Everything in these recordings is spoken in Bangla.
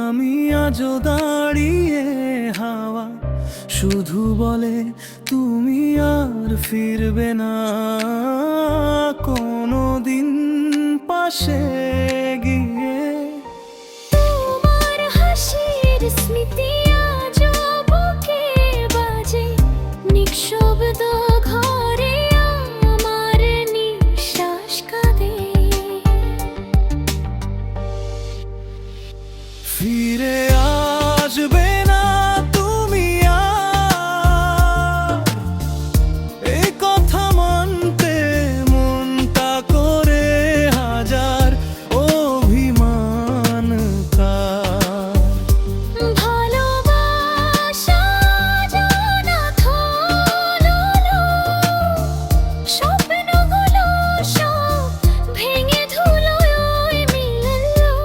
আমি আজও দাঁড়িয়ে, হাওয়া শুধু বলে তুমি আর ফিরবে না কোনো দিন পাশে গিয়ে। তোমার হাসির স্মৃতি আজও বুকে বাজে, নিঃশব্দ ঘরে আমার নিঃশ্বাস কাঁদে। ফিরে আসবে না তুমি আর, এই কথা মানতে মনটা করে হাজার অভিমান তার। ভালোবাসা জানা থলো, স্বপ্নগুলো সব ভেঙে ধুলোয় মিললো।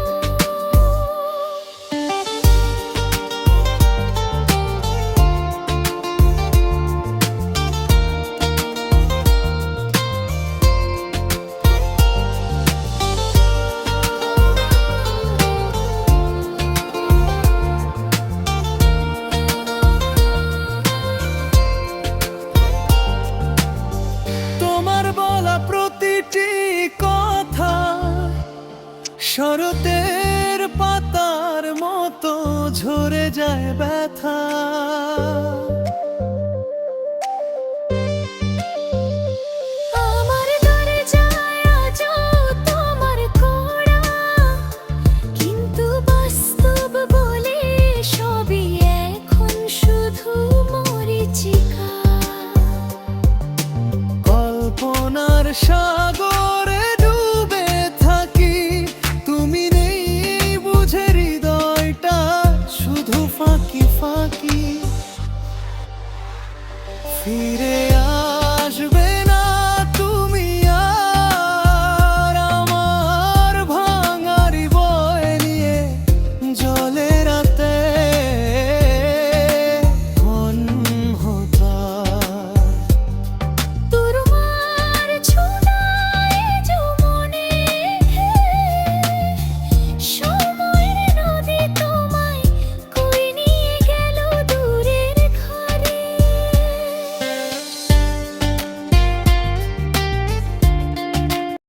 তোমার বলা প্রতিটি কথা শরতের পাতার মতো ঝরে যায় ব্যথা।